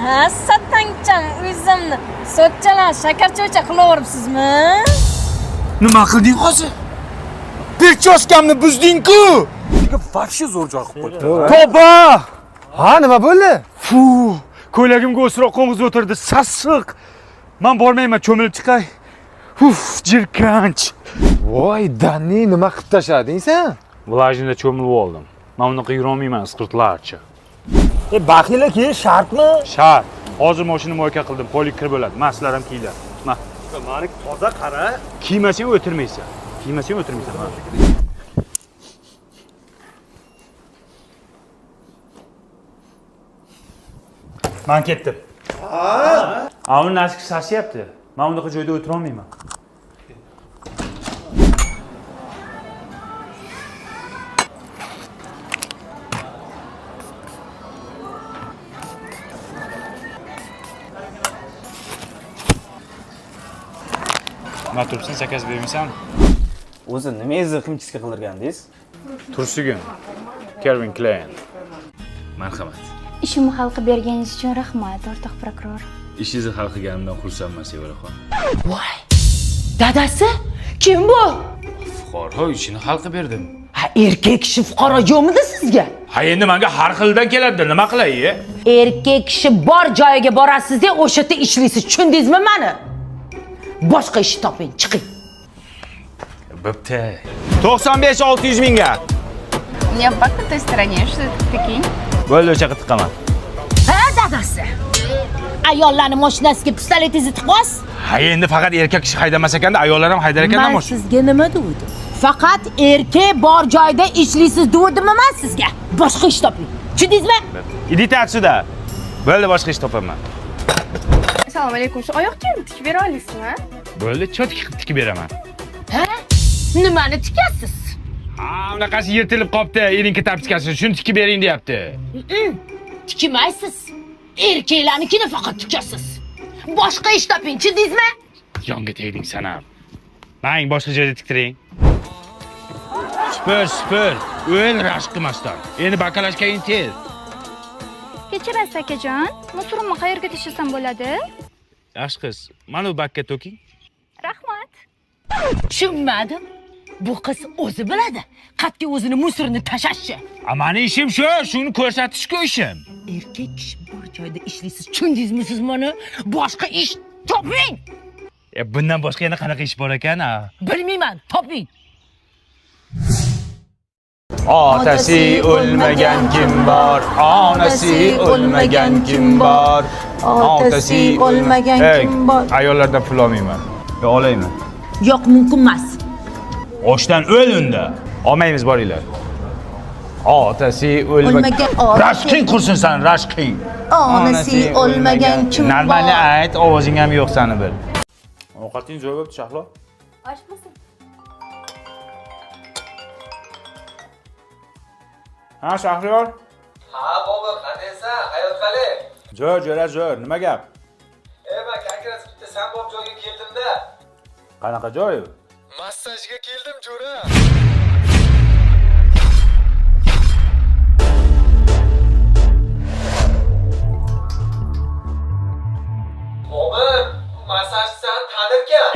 Ha, satangcham o'zimni so'tchalar shakarcho'cha qilaveribsizmi? Nima qilding hozir? Berchoshkamni buzding-ku. Вообще zo'r joy qilib qo'yibdi. Toba! Ha, nima bo'ldi? Fu, ko'ylagimga o'sroq qo'ng'iz o'tirdi, sassiq. Men bormayman, cho'milib chiqay. Uf, jirkanch. Voy, Danni, nima qilib tashlading sen? Vlajinda cho'milib oldim. Men unaqa yurolmayman, isqirtlarcha. Baxila kiyish shartmi? Shart. Hozir mashina moyka qildim, polik kirib bo'ladi. Maslar ham kiyiladi. Ma, Mani toza qara. kiymasang o'tirmaysan. Kiymasang o'tirmaysan. Men ketdim. Ha? Uni nashki sashyapti. Men unaqa joyda o'tira olmayman. Ma tursin zakaz bermaysan? O'zi nimangizni qimchiska qildirgandingiz? Tursugun. Calvin Klein. Marhamat. Ishimni hal qilib berganingiz uchun rahmat, o'rtoq prokuror. Ishingizni hal qilganimdan xursandman, Sevaraxon. Voy! Dadasi? Kim bu? Fuqaro ishini hal qilib berdim. Ha, erkak kishi fuqaro yo'qmidi sizga? Ha, endi menga har xildan keladi, nima qilay? Erkak kishi bor joyiga borasiz-da, o'sha yerda ishlaysiz, tushundingizmi meni? Boshqa ish toping, chiqing. Bo'pti. 95-600 mingga. Не по той стороне, что это такие? Bo'ldi, o'sha qitqaman. Ha, dadasi. Ayollarning mashinasiga pistoletingizni tiqmas? Ha, endi faqat erkak kishi haydamas ekanda, ayollar ham haydar ekanda Men sizga nima dedim? Faqat erkak bor joyda ishlaysiz dedim men sizga. Boshqa ish toping. Tushundingizmi? Idite отсюда. Bo'ldi, boshqa ish topaman. Assalomu alaykum. Shu oyoq kiyimni tikib bera olasizmi? Bo'ldi, cho'tki qilib tikib beraman. Ha? Nimani tikasiz? Ha, unaqasi yirtilib qopti, erinki tapchikasi. Shuni tikib bering deyapti. Tikmaysiz. Erkaklarnikini faqat tikasiz. Boshqa ish toping, tushundingizmi? Yonga tegding sen ham. Mang boshqa joyda tiktiring. Spur. O'l rashk qilmasdan. Endi bakalashkayin tez. Kechirasiz akajon. Musurimni qayerga tashlasam bo'ladi? Yaxshi qiz, mana bu bakka to'king. Rahmat. Tushunmadim. Bu qiz o'zi biladi. Qat'iy o'zini musurini tashashchi. Mani ishim shu, shuni ko'rsatish-ku ishim. Erkak kishi bor joyda ishlaysiz, tushundingizmi siz meni? Boshqa ish toping. Bundan boshqa yana qanaqa ish bor ekan? Bilmayman, toping. Otasi o'lmagan kim bor? Onasi o'lmagan kim bor? Otasi o'lmagan kim bor? Ayollardan pul olmayman. Yo, olaymi? Yo'q, mumkin emas. Oshdan o'l unda. Olmaymiz, boringlar. Otasi o'lmagan. Rashqing qursin sen, rashqing. Onasi o'lmagan kim bor? Normalni ayt, ovozing ham yo'q seni bil. Ovqating zo'r bo'libdi, Shahlo. Oshmasin. Ha, Shahriyor. Ha, bobur, qandaysan? Hayot qalay? Zo'r, nima gap? Men kongress bitta sanbob joyga keldim-da. Qanaqa joy? Massajga keldim, jo'ra. Bobur, massajchisan tanirkan.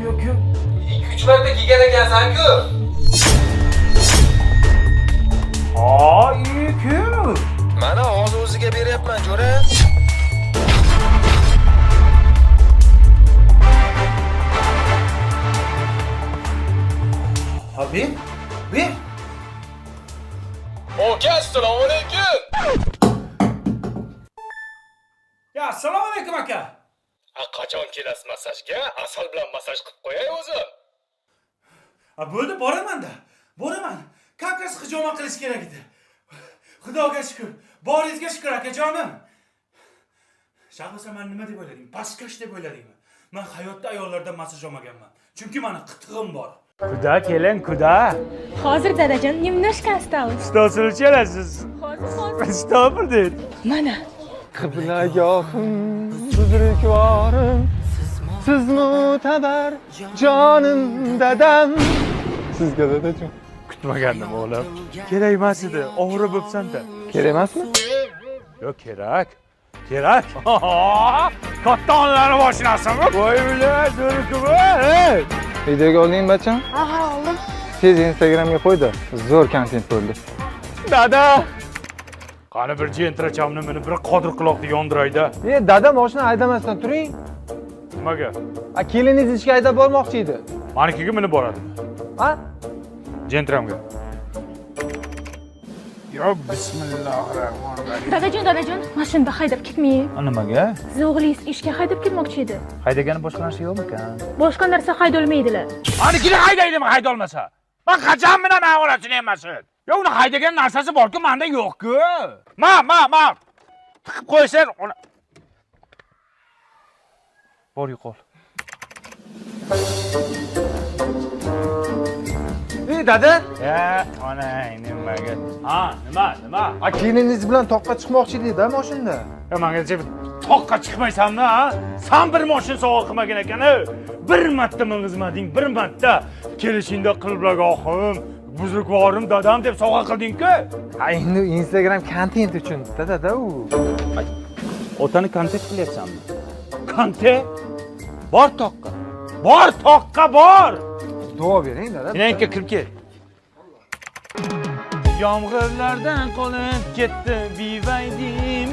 Yo'q. 2-3 marta kelgan ekansan-ku. Yo'q. Mana hozir o'ziga beryapman, jo'ra. Bir. Oka, assalomu alaykum. Ya, assalomu alaykum aka. Qachon kelasiz massajga? Asal bilan massaj qilib qo'yay o'zim. Bo'ldi, boraman. Kakasi hijoma qilish kerak edi. Xudoga shukr. Boringizga shukr akajonim. Shahbosa, men nima deb o'ylading? Pastkash deb o'yladingmi? Men hayotda ayollardan massaj olmaganman. Chunki meni qitig'im bor. Kuda keling, kuda. Hozir dadajon, немножко осталось. Stolsini chelasiz. Stolpirdi. Mana. Qiblagohim, buzrukvorim, siz mo'tabar jonim dadam. Sizga dadajon. Kutmagandim o'g'lim. Kerak emas edi, og'rib o'psan-da. Kerak emasmi? Yo'q, kerak. Kerak. Katta onlarni mashinasimi? Voy bilan, zo'rku. Hey! Videoga oldingmi, bacham? Ha, oldim. Tez Instagramga qo'ydi. Zo'r kontent bo'ldi. Dada! Qani bir jentramni meni bir qodir quloqni yondirayda. Dada mashina haydamasdan turing. Nimaga? Keliningiz ishga haydab bormoqchi edi. Manikiga minib boradi. Ha? Jentramga. Yo, bismillahirrohmanirrohim. Dadajon, mashinada haydab ketmang. Nimaga? Siz o'g'lingiz ishga haydab ketmoqchi edi. Haydagani boshqa narsa yo'qmikan? Boshqa narsa haydolmaydilar. Manikini haydaydi, haydolmasa. Men qachon bilan avvalachini emasin. Yo, uni haydagan narsasi bor-ku, menda yo'q-ku. Ma. Tiqib qo'ysan, uni. Bor yo'qol. Dada? Onang nimaga? Ha, nima? Keliningiz bilan toqqa chiqmoqchi edi-da mashinada. Menga deb toqqa chiqmaysanmi, ha? Sen bir mashin sovg'a qilmagan ekan. Bir marta mingizmading, bir marta kelishingda qilblag'ohim, buzrukvorim dadam deb sovg'a qilding-ku. Ha, endi Instagram kontent uchun dada u. Otani kontent qilyapsanmi? Kontent? Bor toqqa, bor. Duo bering dada. Menga kirib kel. Yomg'irlardan qolib ketdi, bivaydim.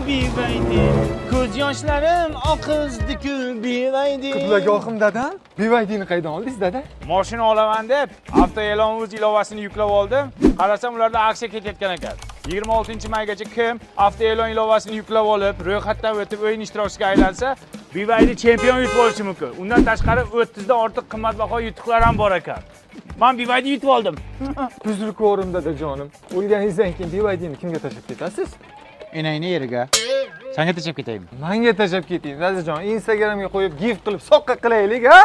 Ko'z yoshlarim oqizdi-ku, bivaydim. Qiblag'ohim dadam. Bivaydini qaydan oldingiz dada? Mashina olaman deb avtoe'lon.uz ilovasini yuklab oldim. Qarasam ularda aksiya ketayotgan ekan. 26-maygacha kim avtoe'lon ilovasini yuklab olib, ro'yxatdan o'tib o'yin ishtirokchisiga aylansa, BYD chempion yutib olishi mumkin. Undan tashqari 30 dan ortiq qimmatbaho yutuqlar ham bor ekan. Men BYD yutib oldim. Buzrukvorim dadajonim. O'lganingizdan keyin BYDni kimga tashlab ketasiz? Enangni yeriga. Senga tashlab ketaymi? Menga tashlab keting dadajon. Instagramga qo'yib gift qilib soqqa qilaylik, ha?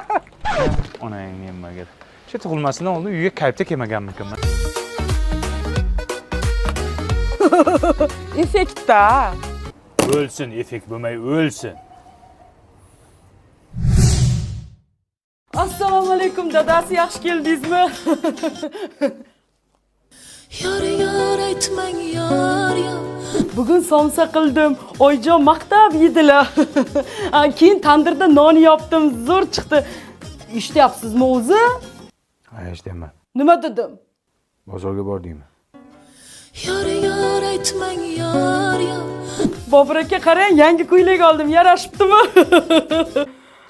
Onang nimaga? Shu tug'ilmasidan oldin uyga kayfda kelmaganmikan? Effektda. O'lsin, effekt bo'lmay o'lsin. Assalomu alaykum dadasi, yaxshi keldingizmi? Yor aytmang yor. Bugun somsa qildim. Oyjon maqtab yedilar. Keyin tandirda non yopdim, zo'r chiqdi. Ishlayapsizmi o'zi? Ha, ishlamayman. Nima dedim? Bozorga bordingmi? Yor aytmang yor. Bobur aka qarang, yangi ko'ylak oldim, yarashibdimi?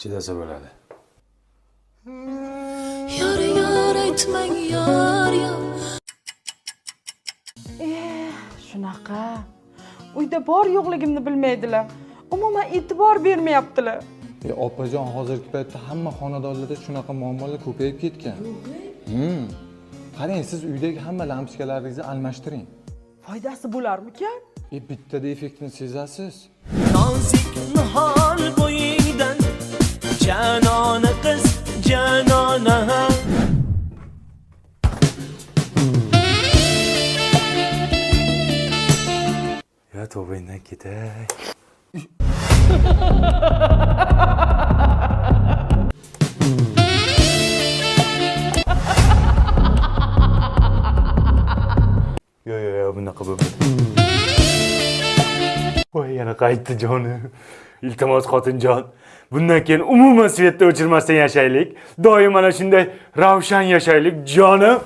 Chidasa bo'ladi. Yor aytmang yor. Shunaqa. Uyda bor yo'qligimni bilmaydilar. Umuman e'tibor bermayaptilar. Opajon, hozirgi paytda hamma xonadonlarda shunaqa muammolar ko'payib ketgan. Qarang, siz uydagi hamma lampochkalaringizni almashtiring. Foydasi bo'larmikan? Bittada effektini sezasiz. Nozik nihol bo'yidan janona qiz, janona. Ya tavbaydan ketay. Yo, bunaqa bo'lmaydi. Voy, yana qaytdi jonim. Iltimos xotinjon, bundan keyin umuman svetni o'chirmasdan yashaylik. Doim mana shunday ravshan yashaylik jonim.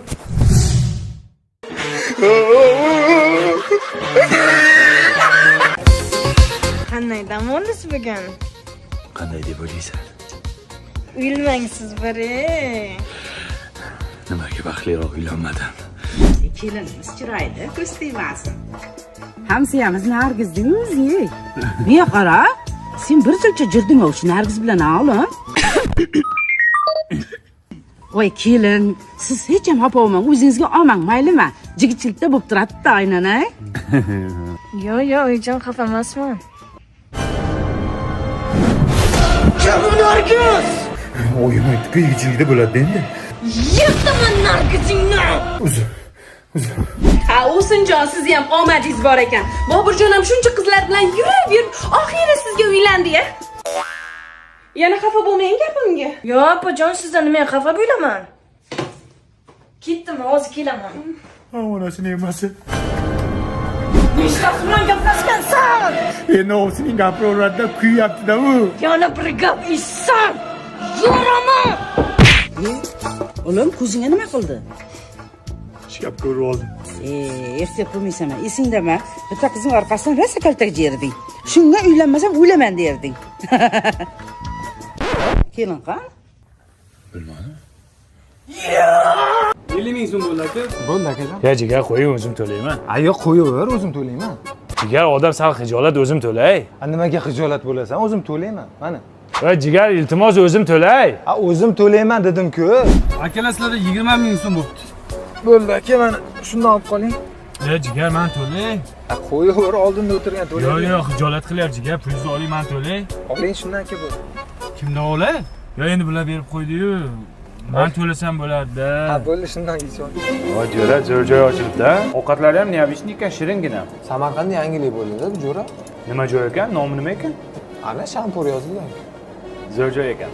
Qanday dam olasiz bugun? Qanday deb o'ylaysan? Uylanmangsiz bari. Nimaga baxtliroq uylanmadim? Kelinimiz chiroyli, ko'z tegmasin. Hamsiyamiz Nargizdingmi o'zi? Niye qara? Sen bir chilcha jirding o'sha Nargiz bilan o'g'lim. Voy kelin, siz hech ham xafa bo'lmang, o'zingizga olmang, maylimi? Jigitchilikda bo'lib turadi-da aynan, a? Yo, oyijon xafa emasman. Nargiz! Oyim aytdi-ku, yigitchilikda bo'ladi endi. Yirtaman Nargizingni. Uzr. Ha, O'sinjon, siz ham omadingiz bor ekan. Boburjon ham shuncha qizlar bilan yurib, oxiri sizga uylandi-ya. Yana xafa bo'lmang gapimga. Yo, opajon, sizdan nima xafa bo'laman? Ketdim, hozir kelaman. Onasini emasi. Nechta bilan gaplashgansan? endi ovsining gapiraveradi-da, kuyyapti-da u. Yana bir gap eshitsam, yo'raman. Oğlum ko'zingga nima qildi? Ishkab ko'rib oldim. Ehtiyot qilmaysan. Esingdami? Bitta qizning orqasidan rosa kaltak yerding. Shunga uylanmasam o'laman derding. Kelin qan? 50 ming so'm bo'ldi aka. Bo'ldi akajon. Ya jigar qo'ying, o'zim to'layman. Yo'q, qo'yaver, o'zim to'layman. Jigar odam sal xijolat, o'zim to'lay. Nimaga xijolat bo'lasan? O'zim to'layman. Mana. Va jigar iltimos o'zim to'lay. O'zim to'layman dedim-ku. Akalar sizlarda 20 ming so'm bo'libdi. Bo'ldi aka, mana shundan olib qoling. Jigar men to'lay. Qo'yaver, oldinda o'tirgan to'lay. Yo'q, xijolat qilyapti jigar, pulingizni oling, men to'lay. Oling shundan aka bo'ldi. Kimdan olay? Yo endi bular berib qo'ydi-yu. Men to'lasam bo'lardi-da. Bo'ldi, shundan yeysan. Voy jo'ra, zo'r joy ochilibdi. Ovqatlari ham neobычный ekan, shiringina. Samarqandda yangilik bo'ldi-da, bu jo'ra. Nima joy ekan? Nomi nima ekan? Ana shampur yozilgan. Zo'r joy ekan.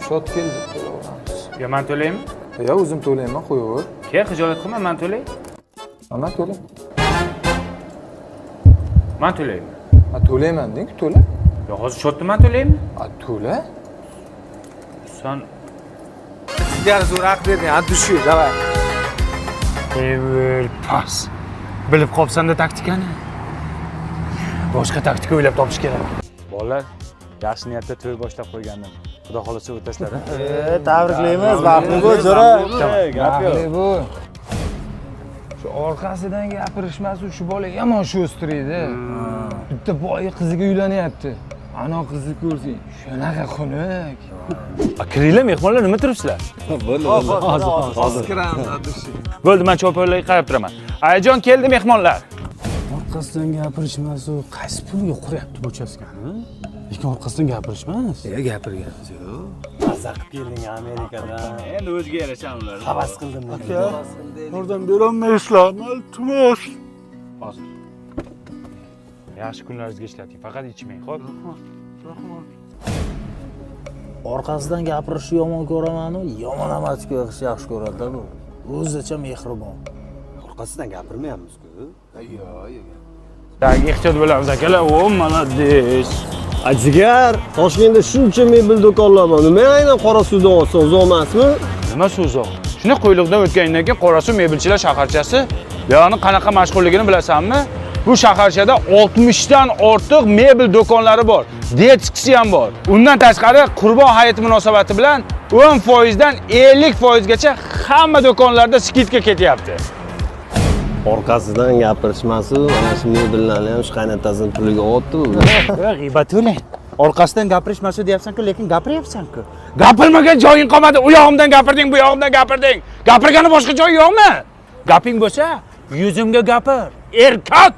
Shot keldi, to'laveramiz. Yo, men to'laymi? Yo'q, o'zim to'layman, qo'yaver. Ke, xijolat qilma, men to'lay. Mana to'la. Men to'layman. To'layman deng-ku, to'la. Yo, hozir shotni men to'laymi? To'la. Sen Jigar zo'r haq berding, dushi, davay. Evil pas. Bilib qolsam-da taktikani. Boshqa taktika o'ylab topish kerak. Bolalar, yaxshi niyatda to'y boshlab qo'ygandim. Xudo xolasa o'tasizlar. Tabriklaymiz, baxtli bo'l, jo'ra. Gap yo'q. Bu. Shu orqasidan gapirishmas, shu bola yomon shu o'stiraydi. Bitta boyi qiziga uylanyapti. Ana qizni ko'rsang, shunaqa xunuk. Kiringlar, mehmonlar nima turibsizlar? Bo'ldi, hozir. Bo'ldi, men cho'ponlarga qarab turaman. Ayajon keldi mehmonlar. Orqasidan gapirishmas, u qaysi pulga quryapti bu uchastkani? Lekin orqasidan gapirishmas. Gapirganmiz yo'q. Maza qilib kelding Amerikadan. Endi o'ziga yarasha ular. Havas qildim. Aka, yordam berolmaysizlar, iltimos. Hozir. Yaxshi kunlaringizga ishlating, faqat ichmang, xo'p? Orqasidan gapirishni yomon ko'raman-u, yomon amatga qilishni yaxshi ko'radi-da bu. O'zicha mehribon. Orqasidan gapirmayapmiz-ku. Tak, ehtiyot bo'lamiz akalar. O, malades. Jigar, Toshkentda shuncha mebel do'konlar bor. Nima aynan qora suvdan olsa uzoq emasmi? Nima suv uzoq? Shuni qo'yliqdan o'tgandan keyin Qorasuv mebelchilar shaharchasi, buyoqni qanaqa mashhurligini bilasanmi? Bu shaharchada 60 dan ortiq mebel do'konlari bor. Detskisi ham bor. Undan tashqari Qurbon hayiti munosabati bilan 10% dan 50% gacha hamma do'konlarda skidka ketyapti. Orqasidan gapirishmasu, ana shu mebellarni ham shu qaynotasining puliga otdi. G'iybat o'ylang. Orqasidan gapirishmasu deyapsan-ku, lekin gapiryapsan-ku. Gapirmagan joying qolmadi. U yog'imdan gapirding, bu yog'imdan gapirding. Gapirgani boshqa joy yo'qmi? Gaping bo'lsa, yuzimga gapir. Erkak!